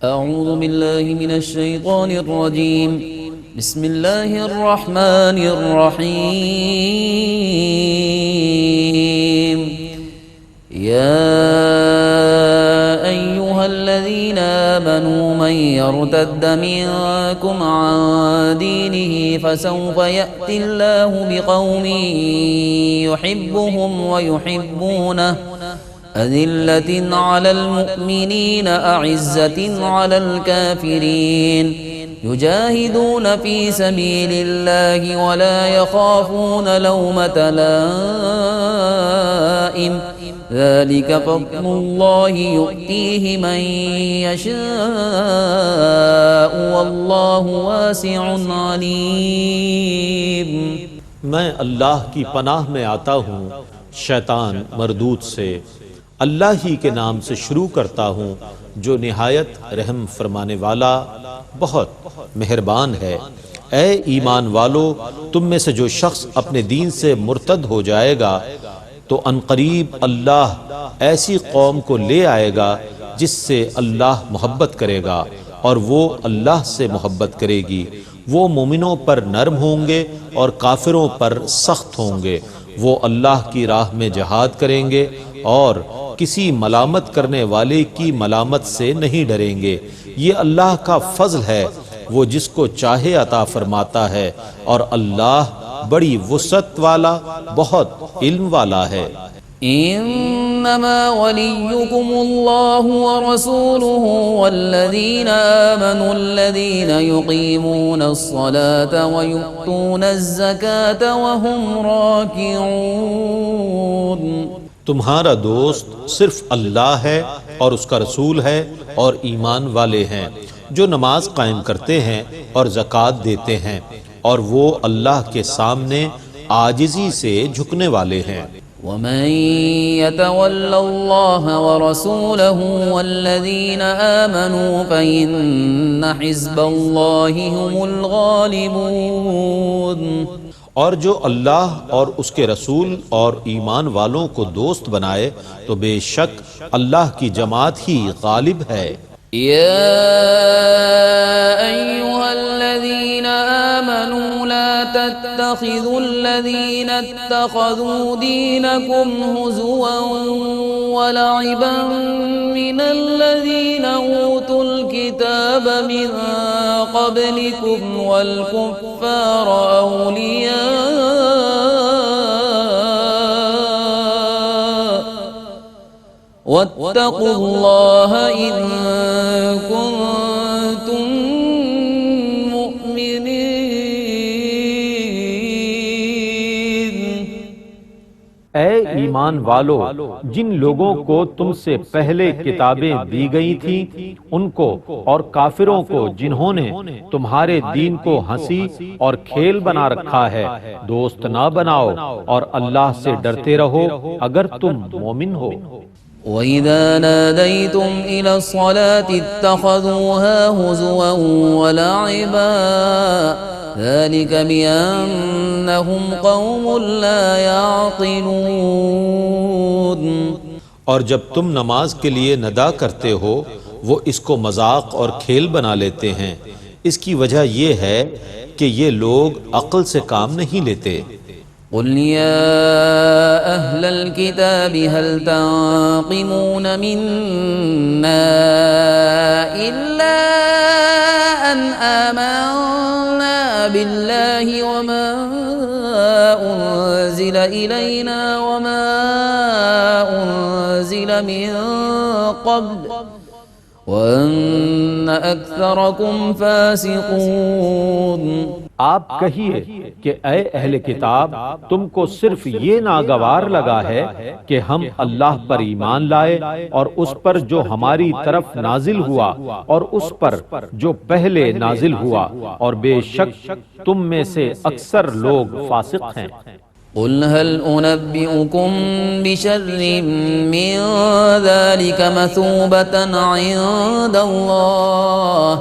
أعوذ بالله من الشيطان الرجيم. بسم الله الرحمن الرحيم. يا أيها الذين آمنوا من يرتد منكم عن دينه فسوف يأتي الله بقوم يحبهم ويحبونه أذلة على المؤمنين أعزة على الكافرين يجاهدون في سبيل الله ولا يخافون لومة لائم ذلك فضل الله يؤتيه من يشاء والله واسع عليم. میں اللہ کی پناہ میں آتا ہوں شیطان مردود سے. اللہ ہی کے نام سے شروع کرتا ہوں جو نہایت رحم فرمانے والا بہت مہربان ہے. اے ایمان والو، تم میں سے جو شخص اپنے دین سے مرتد ہو جائے گا تو عنقریب اللہ ایسی قوم کو لے آئے گا جس سے اللہ محبت کرے گا اور وہ اللہ سے محبت کرے گی. وہ مومنوں پر نرم ہوں گے اور کافروں پر سخت ہوں گے. وہ اللہ کی راہ میں جہاد کریں گے اور کسی ملامت کرنے والے کی ملامت سے نہیں ڈریں گے. یہ اللہ کا فضل ہے، وہ جس کو چاہے عطا فرماتا ہے، اور اللہ بڑی وسعت والا بہت علم والا ہے. انما وليكم الله ورسوله والذين آمنوا الذين يقيمون الصلاة ويؤتون الزكاة وهم راكعون. تمہارا دوست صرف اللہ ہے اور اس کا رسول ہے اور ایمان والے ہیں جو نماز قائم کرتے ہیں اور زکوٰۃ دیتے ہیں، اور وہ اللہ کے سامنے عاجزی سے جھکنے والے ہیں. ومن يتول الله ورسوله والذين آمنوا فإن حزب الله هم الغالبون. اور جو اللہ اور اس کے رسول اور ایمان والوں کو دوست بنائے تو بے شک اللہ کی جماعت ہی غالب ہے. يا أيها الذين آمنوا لا تتخذوا الذين اتخذوا دينكم هزوا ولعبا من الذين أوتوا الكتاب من قبلكم والكفار أولياء واتقوا الله إن كنتم مؤمنين. اے ایمان والو، جن لوگوں کو تم سے پہلے کتابیں دی گئی تھیں ان کو اور کافروں کو جنہوں نے تمہارے دین کو ہنسی اور کھیل بنا رکھا ہے دوست نہ بناؤ، اور اللہ سے ڈرتے رہو اگر تم مومن ہو. وَإِذَا نَادَيْتُمْ إِلَى الصَّلَاةِ اتَّخَذُوهَا هُزُوًا وَلَعِبًا ذَلِكَ بِأَنَّهُمْ قَوْمٌ لَا يَعْقِلُونَ. اور جب تم نماز کے لیے ندا کرتے ہو وہ اس کو مذاق اور کھیل بنا لیتے ہیں. اس کی وجہ یہ ہے کہ یہ لوگ عقل سے کام نہیں لیتے. قل يا أهل الكتاب هل تنقمون منا إلا أن آمنا بالله وما أنزل إلينا وما أنزل من قبل وأن أكثركم فاسقون. آپ کہیے کہ اے اہل کتاب، تم کو صرف یہ ناگوار لگا ہے کہ ہم اللہ پر ایمان لائے اور اس پر جو ہماری طرف نازل ہوا اور اس پر جو پہلے نازل ہوا، اور بے شک تم میں سے اکثر لوگ فاسق ہیں. قل هل أنبئكم بشر من ذلك مثوبة عند الله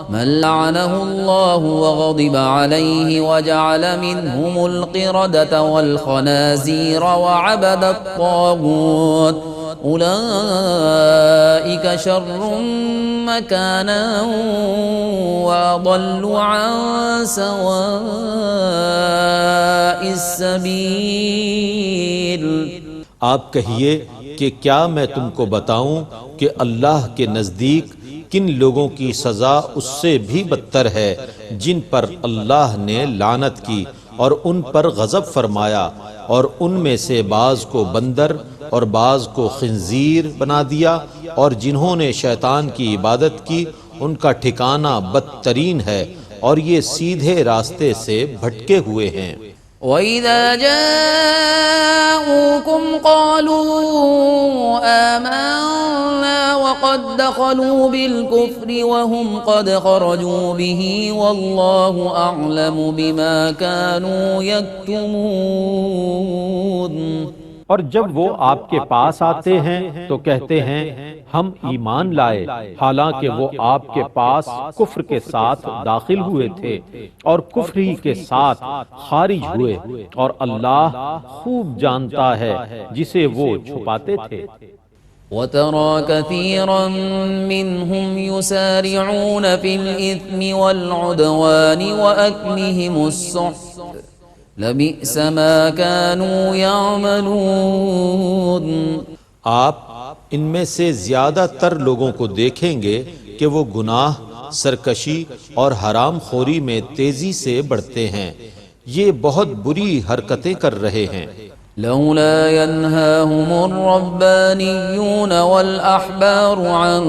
من لعنه الله وغضب عليه وجعل منهم القردة والخنازير وعبد الطاغوت أولئك شر مكانا وأضل عن سواء السبيل۔ آپ کہیے کہ کیا میں تم کو بتاؤں کہ اللہ کے نزدیک کن لوگوں کی سزا اس سے بھی بدتر ہے جن پر اللہ نے لعنت کی اور ان پر غضب فرمایا، اور ان میں سے بعض کو بندر اور بعض کو خنزیر بنا دیا، اور جنہوں نے شیطان کی عبادت کی ان کا ٹھکانہ بدترین ہے، اور یہ سیدھے راستے سے بھٹکے ہوئے ہیں۔ وَإِذَا جَاءُوكُمْ قَالُوا آمَنَّا وَقَدْ دَخَلُوا بِالْكُفْرِ وَهُمْ قَدْ خَرَجُوا بِهِ وَاللَّهُ أَعْلَمُ بِمَا كَانُوا يَكْتُمُونَ۔ اور جب وہ آپ کے پاس آتے ہیں تو کہتے ہیں ہم ایمان لائے، حالانکہ وہ آپ کے پاس کفر کے ساتھ داخل ہوئے تھے اور کفر ہی کے ساتھ خارج ہوئے، اور اللہ خوب جانتا ہے جسے وہ چھپاتے تھے۔ وَتَرَى كَثِيرًا مِّنْهُمْ يُسَارِعُونَ فِي الْإِثْمِ وَالْعُدْوَانِ وَأَكْلِهِمُ السُّحْتَ لَبِئْسَ مَا كَانُوا يَعْمَلُونَ۔ آپ ان میں سے زیادہ تر لوگوں کو دیکھیں گے کہ وہ گناہ، سرکشی اور حرام خوری میں تیزی سے بڑھتے ہیں، یہ بہت بری حرکتیں کر رہے ہیں۔ لولا ينهاهم الربانيون والأحبار عن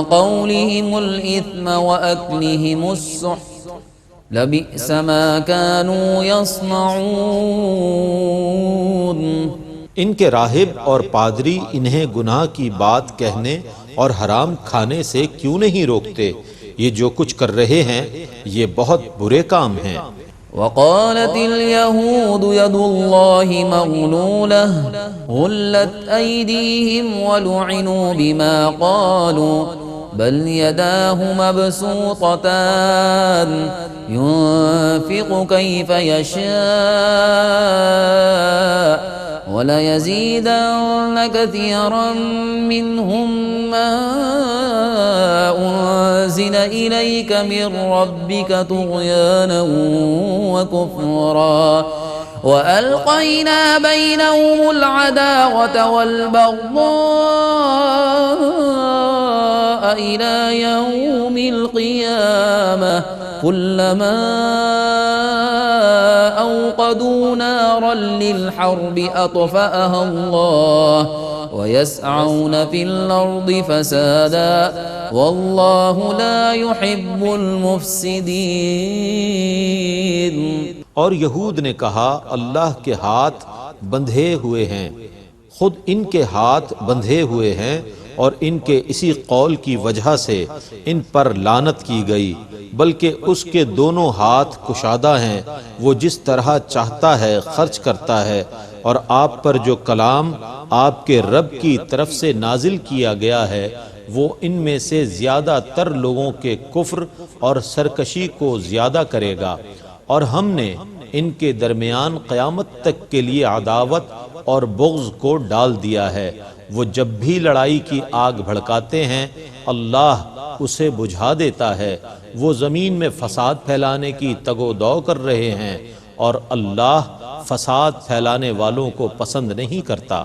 قولهم الإثم وأكلهم السحت لبئس ما كانوا يصنعون۔ ان کے راہب اور پادری انہیں گناہ کی بات کہنے اور حرام کھانے سے کیوں نہیں روکتے؟ یہ جو کچھ کر رہے ہیں یہ بہت برے کام ہیں۔ وقالت اليهود يد الله مغلولة غلت أيديهم ولعنوا بما قالوا بل يداه مبسوطتان ينفق كيف يشاء وَلَيَزِيدَنَّ كَثِيرًا مِّنْهُمْ مَا أُنزِلَ إِلَيْكَ مِن رَّبِّكَ طُغْيَانًا وَكُفْرًا وَأَلْقَيْنَا بَيْنَهُمُ الْعَدَاوَةَ وَالْبَغْضَاءَ إِلَى يَوْمِ الْقِيَامَةِ كُلَّمَا أوقدوا نارا للحرب أطفأها الله ويسعون في الأرض فسادا والله لا يحب المفسدين۔ اور یہود نے کہا اللہ کے ہاتھ بندھے ہوئے ہیں، خود ان کے ہاتھ بندھے ہوئے ہیں، اور ان کے اسی قول کی وجہ سے ان پر لعنت کی گئی، بلکہ اس کے دونوں ہاتھ کشادہ ہیں، وہ جس طرح چاہتا ہے خرچ کرتا ہے، اور آپ پر جو کلام آپ کے رب کی طرف سے نازل کیا گیا ہے وہ ان میں سے زیادہ تر لوگوں کے کفر اور سرکشی کو زیادہ کرے گا، اور ہم نے ان کے درمیان قیامت تک کے لیے عداوت اور بغض کو ڈال دیا ہے۔ وہ جب بھی لڑائی کی آگ بھڑکاتے ہیں اللہ اسے بجھا دیتا ہے، وہ زمین میں فساد پھیلانے کی تگ و دو کر رہے ہیں، اور اللہ فساد پھیلانے والوں کو پسند نہیں کرتا۔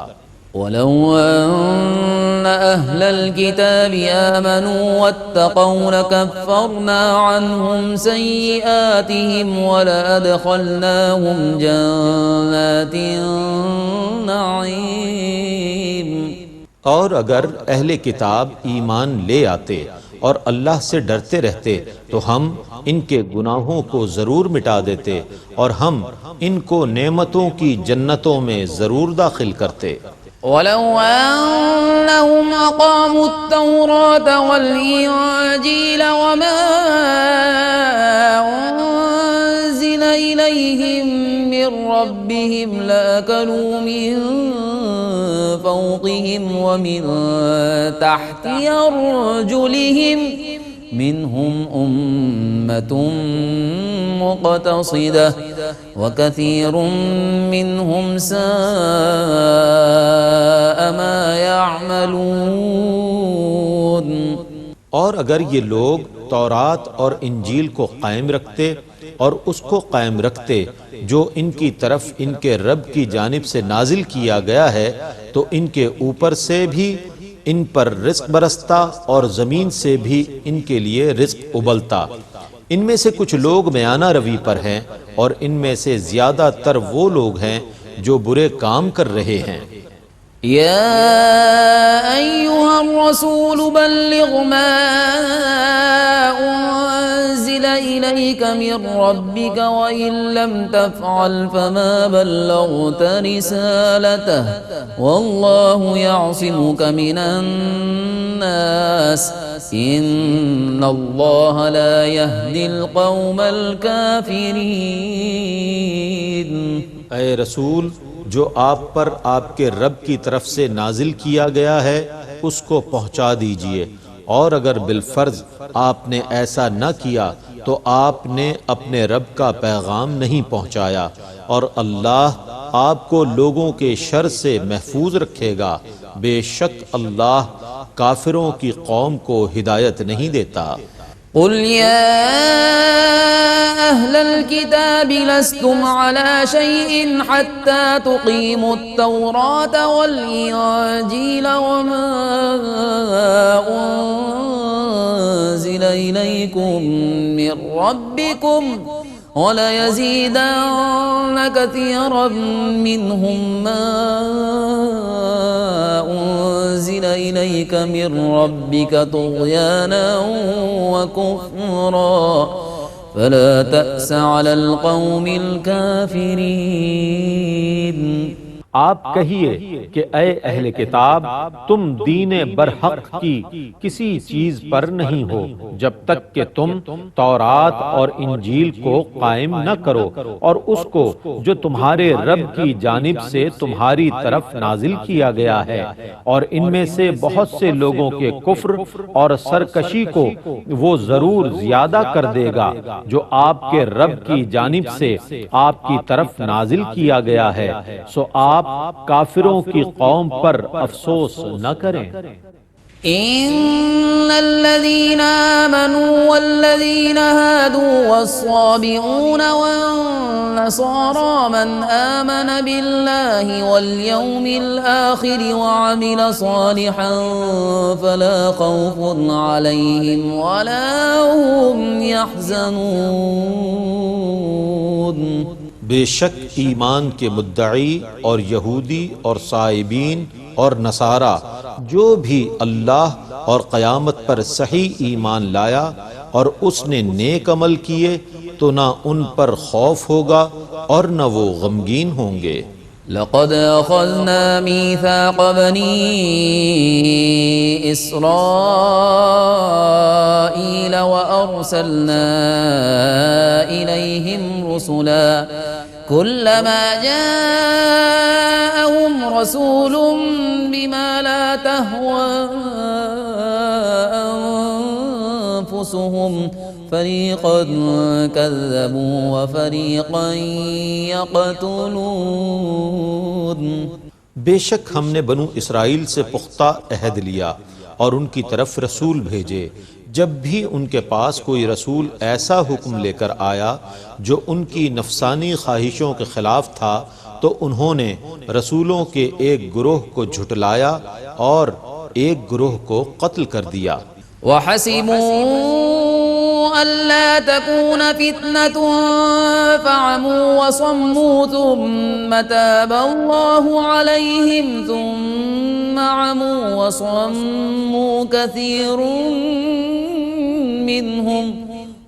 وَلَوْ أَنَّ أَهْلَ الْكِتَابِ آمَنُوا وَاتَّقَوْا لَكَفَّرْنَا عَنْهُمْ سَيِّئَاتِهِمْ وَلَأَدْخَلْنَاهُمْ جَنَّاتِ النَّعِيمِ۔ اور اگر اہل کتاب ایمان لے آتے اور اللہ سے ڈرتے رہتے تو ہم ان کے گناہوں کو ضرور مٹا دیتے، اور ہم ان کو نعمتوں کی جنتوں میں ضرور داخل کرتے۔ وَلَوْ أَنَّهُمْ أَقَامُوا التَّوْرَاةَ وَالْإِنجِيلَ وَمَا أُنزِلَ إِلَيْهِم مِّن رَّبِّهِمْ لَأَكَلُوا مِن فَوْقِهِمْ وَمِن تَحْتِ أَرْجُلِهِمْ منهم أمة مقتصدة وكثير منهم ساء ما يعملون۔ اور اگر یہ لوگ تورات اور انجیل کو قائم رکھتے اور اس کو قائم رکھتے جو ان کی طرف ان کے رب کی جانب سے نازل کیا گیا ہے، تو ان کے اوپر سے بھی ان پر رزق برستا اور زمین سے بھی ان کے لیے رزق ابلتا۔ ان میں سے کچھ لوگ میانہ روی پر ہیں اور ان میں سے زیادہ تر وہ لوگ ہیں جو برے کام کر رہے ہیں۔ يا أيها الرسول بلغ ما أنزل إليك من ربك وإن لم تفعل فما بلغت رسالته والله يعصمك من الناس إن الله لا يهدي القوم الكافرين۔ اے رسول، جو آپ پر آپ کے رب کی طرف سے نازل کیا گیا ہے اس کو پہنچا دیجئے، اور اگر بالفرض آپ نے ایسا نہ کیا تو آپ نے اپنے رب کا پیغام نہیں پہنچایا، اور اللہ آپ کو لوگوں کے شر سے محفوظ رکھے گا۔ بے شک اللہ کافروں کی قوم کو ہدایت نہیں دیتا۔ قل يا أهل الكتاب لستم على شيء حتى تقيموا التوراة والإنجيل وما أنزل إليكم من ربكم وليزيدن كثيرا منهم ما أنزل إليك من ربك طغيانا وكفرا فلا تأس على القوم الكافرين۔ آپ کہیے کہ اے اہل کتاب، تم دین برحق کی کسی چیز پر نہیں ہو جب تک کہ تم تورات اور انجیل کو قائم نہ کرو اور اس کو جو تمہارے رب کی جانب سے تمہاری طرف نازل کیا گیا ہے، اور ان میں سے بہت سے لوگوں کے کفر اور سرکشی کو وہ ضرور زیادہ کر دے گا جو آپ کے رب کی جانب سے آپ کی طرف نازل کیا گیا ہے، سو آپ کافروں کی قوم پر افسوس نہ کریں۔ إن الذين آمنوا والذين هادوا والصابئون والنصارى من آمن بالله واليوم الآخر وعمل صالحا فلا خوف عليهم ولا هم يحزنون۔ بے شک ایمان کے مدعی اور یہودی اور صائبین اور نصارہ جو بھی اللہ اور قیامت پر صحیح ایمان لایا اور اس نے نیک عمل کیے تو نہ ان پر خوف ہوگا اور نہ وہ غمگین ہوں گے۔ لقد أخذنا ميثاق بني إسرائيل وأرسلنا إليهم رسلا كلما جاءهم رسول بما لا تهوى أنفسهم فریقا کذبوا وفریقا یقتلون۔ بے شک ہم نے بنو اسرائیل سے پختہ عہد لیا اور ان کی طرف رسول بھیجے، جب بھی ان کے پاس کوئی رسول ایسا حکم لے کر آیا جو ان کی نفسانی خواہشوں کے خلاف تھا تو انہوں نے رسولوں کے ایک گروہ کو جھٹلایا اور ایک گروہ کو قتل کر دیا۔ وَحَسِبُوا أَلَّا تَكُونَ فِتْنَةٌ فَعَمُوا وَصَمُّوا ثُمَّ تَابَ اللَّهُ عَلَيْهِمْ ثُمَّ عَمُوا وَصَمُّوا كَثِيرٌ مِّنْهُمْ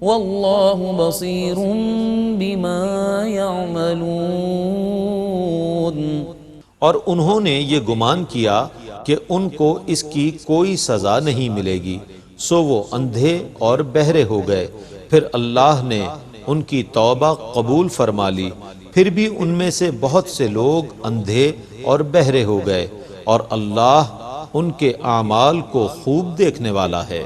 وَاللَّهُ بَصِيرٌ بِمَا يَعْمَلُونَ۔ اور انہوں نے یہ گمان کیا کہ ان کو اس کی کوئی سزا نہیں ملے گی، سو وہ اندھے اور بہرے ہو گئے، پھر اللہ نے ان کی توبہ قبول فرما لی، پھر بھی ان میں سے بہت سے لوگ اندھے اور بہرے ہو گئے، اور اللہ ان کے اعمال کو خوب دیکھنے والا ہے۔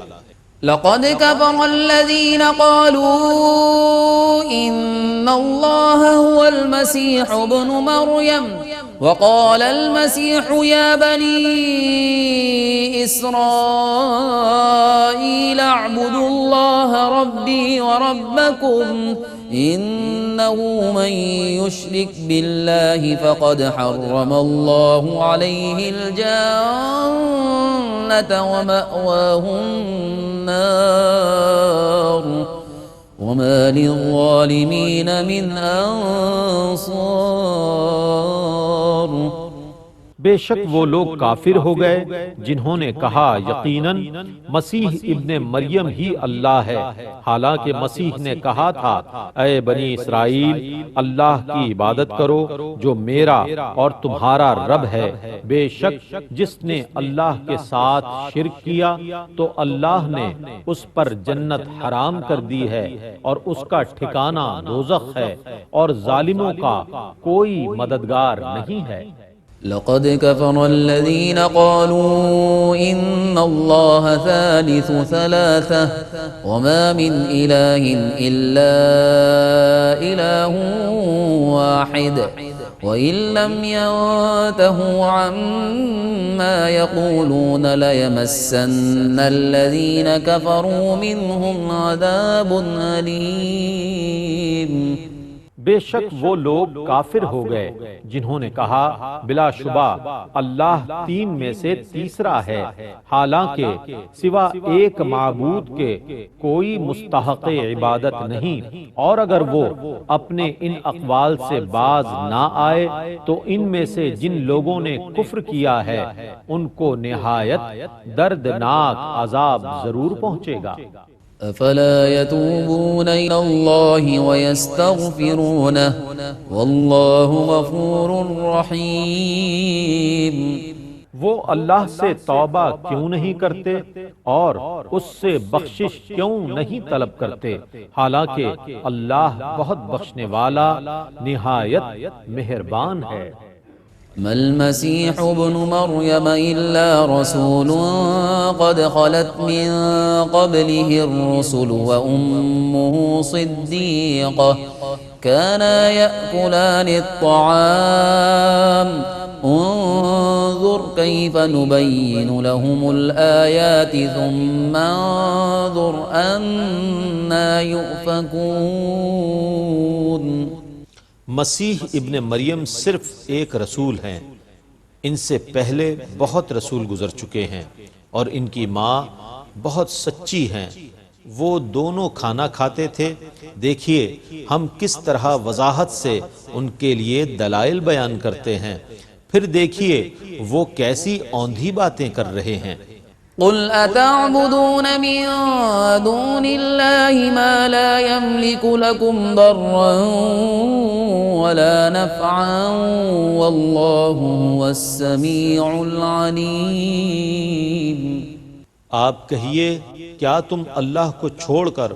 لقد كفر الذين قالوا إن الله هو المسيح ابن مريم وقال المسيح يا بني إسرائيل اعبدوا الله ربي وربكم إنه من يشرك بالله فقد حرم الله عليه الجنة ومأواه النار وما للظالمين من أنصار بے شک وہ لوگ کافر ہو گئے جنہوں نے کہا یقیناً مسیح ابن مریم ہی اللہ ہے، حالانکہ مسیح نے کہا تھا اے بنی اسرائیل اللہ کی عبادت کرو جو میرا اور تمہارا رب ہے۔ بے شک جس نے اللہ کے ساتھ شرک کیا تو اللہ نے اس پر جنت حرام کر دی ہے اور اس کا ٹھکانہ دوزخ ہے اور ظالموں کا کوئی مددگار نہیں ہے۔ لقد كفر الذين قالوا إن الله ثالث ثلاثة وما من إله إلا إله واحد وإن لم ينتهوا عما يقولون ليمسن الذين كفروا منهم عذاب أليم۔ بے شک وہ لوگ کافر ہو گئے جنہوں نے کہا بلا شبہ اللہ تین میں سے تیسرا ہے، حالانکہ سوا ایک معبود کے کوئی مستحق عبادت نہیں، اور اگر وہ اپنے ان اقوال سے باز نہ آئے تو ان میں سے جن لوگوں نے کفر کیا ہے ان کو نہایت دردناک عذاب ضرور پہنچے گا۔ افلا يتوبون الى الله ويستغفرونه والله غفور رحيم۔ وہ اللہ سے توبہ کیوں نہیں کرتے اور اس سے بخشش کیوں نہیں طلب کرتے، حالانکہ اللہ بہت بخشنے والا نہایت مہربان ہے۔ ما المسيح ابن مريم إلا رسول قد خلت من قبله الرسل وأمه صديقة كانا يأكلان الطعام انظر كيف نبين لهم الآيات ثم انظر أنا يؤفكون۔ مسیح ابن مریم صرف ایک رسول ہیں، ان سے پہلے بہت رسول گزر چکے ہیں اور ان کی ماں بہت سچی ہیں، وہ دونوں کھانا کھاتے تھے۔ دیکھیے ہم کس طرح وضاحت سے ان کے لیے دلائل بیان کرتے ہیں، پھر دیکھیے وہ کیسی اوندھی باتیں کر رہے ہیں۔ قل اتعبدون من دون الله ما لا يملك لكم ضرا ولا نفعا والله هو السميع العليم۔ آپ کہیے کیا تم اللہ کو چھوڑ کر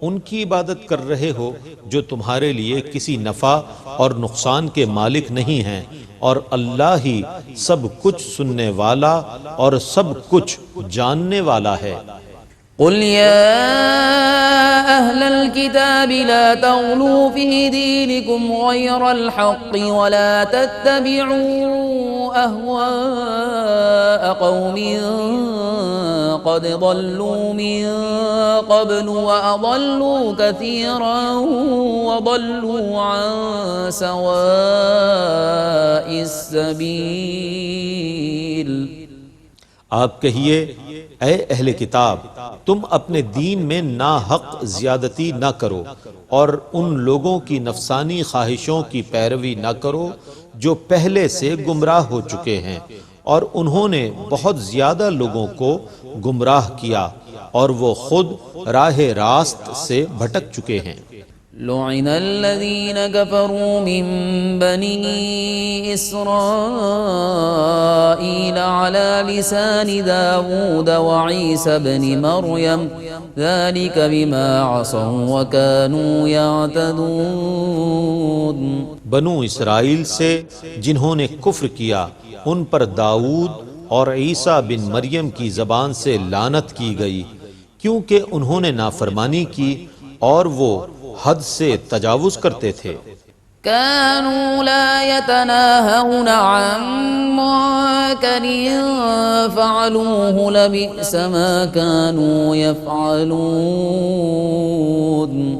ان کی عبادت کر رہے ہو جو تمہارے لیے کسی نفع اور نقصان کے مالک نہیں ہیں، اور اللہ ہی سب کچھ سننے والا اور سب کچھ جاننے والا ہے۔ قل يا أهل الكتاب لا تغلوا في دينكم غير الحق ولا تتبعوا أهواء قوم قد ضلوا من قبل وأضلوا كثيرا وضلوا عن سواء السبيل۔ آپ کہیے اے اہل کتاب تم اپنے دین میں ناحق زیادتی نہ کرو اور ان لوگوں کی نفسانی خواہشوں کی پیروی نہ کرو جو پہلے سے گمراہ ہو چکے ہیں، اور انہوں نے بہت زیادہ لوگوں کو گمراہ کیا اور وہ خود راہ راست سے بھٹک چکے ہیں۔ لعن الذين كفروا من بني إسرائيل على لسان داود وعيسى بن مريم ذلك بما عصوا وكانوا يعتدون۔ بنو اسرائیل سے جنہوں نے کفر کیا ان پر داؤد اور عیسیٰ بن مریم کی زبان سے لعنت کی گئی، کیونکہ انہوں نے نافرمانی کی اور وہ حد سے تجاوز کرتے تھے۔ كانوا لا يتناهون عن منكر فعلوه لبئس ما كانوا يفعلون۔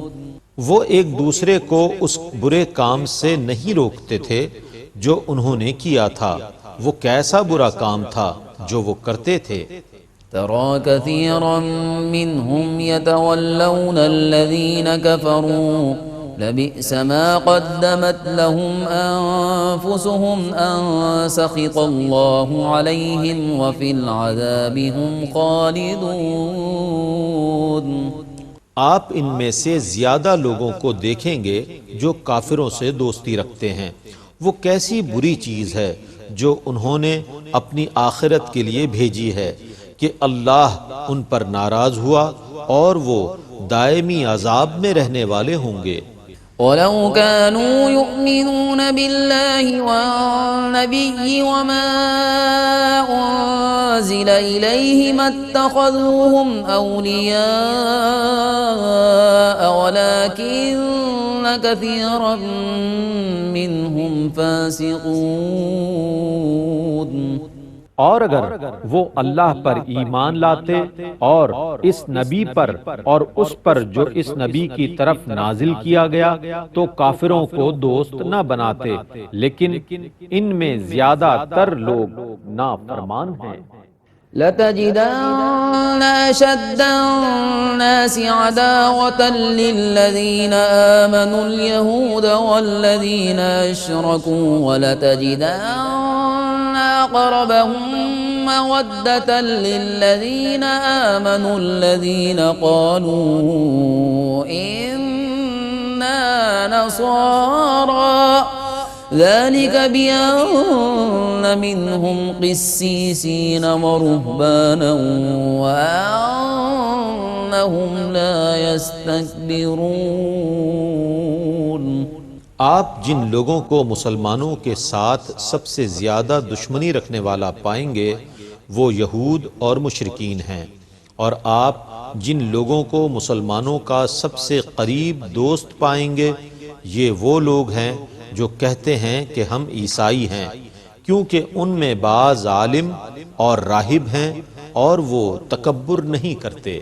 وہ ایک دوسرے کو اس برے کام سے نہیں روکتے تھے جو انہوں نے کیا تھا، وہ کیسا برا کام تھا جو وہ کرتے تھے۔ ترى كثيرا منهم يتولون الذين كفروا لبئس ما قدمت لهم أنفسهم أن سخط الله عليهم وفي العذاب هم خالدون۔ آپ ان میں سے زیادہ لوگوں کو دیکھیں گے جو کافروں سے دوستی رکھتے ہیں، وہ کیسی بری چیز ہے جو انہوں نے اپنی آخرت کے لیے بھیجی ہے کہ اللہ ان پر ناراض ہوا اور وہ دائمی عذاب میں رہنے والے ہوں گے۔ وَلَوْ كَانُوا يُؤْمِنُونَ بِاللَّهِ وَالنَّبِيِّ وَمَا أُنزِلَ إِلَيْهِ مَا اتَّخَذُوهُمْ أَوْلِيَاءَ وَلَكِنَّ كَثِيرًا مِّنْهُمْ فَاسِقُونَ۔ اور اگر وہ اللہ پر ایمان لاتے اور اس نبی پر اور اس پر جو اس نبی کی طرف نازل کیا گیا تو کافروں کو دوست نہ بناتے، لیکن ان میں زیادہ تر لوگ نافرمان ہیں۔ لَتَجِدَنَّ أَشَدَّ النَّاسِ عَدَاوَةً لِّلَّذِينَ آمَنُوا الْيَهُودَ وَالَّذِينَ أَشْرَكُوا وَلَتَجِدَنَّ أَقْرَبَهُم مَّوَدَّةً لِّلَّذِينَ آمَنُوا الَّذِينَ قَالُوا إِنَّا نَصَارَىٰ ذَلِكَ بِأَنَّ مِنْهُمْ قِسِّيسِينَ وَرُهْبَانًا وَأَنَّهُمْ لَا يَسْتَكْبِرُونَ۔ آپ جن لوگوں کو مسلمانوں کے ساتھ سب سے زیادہ دشمنی رکھنے والا پائیں گے وہ یہود اور مشرکین ہیں، اور آپ جن لوگوں کو مسلمانوں کا سب سے قریب دوست پائیں گے یہ وہ لوگ ہیں جو کہتے ہیں کہ ہم عیسائی ہیں، کیونکہ ان میں بعض عالم اور راہب ہیں اور وہ تکبر نہیں کرتے۔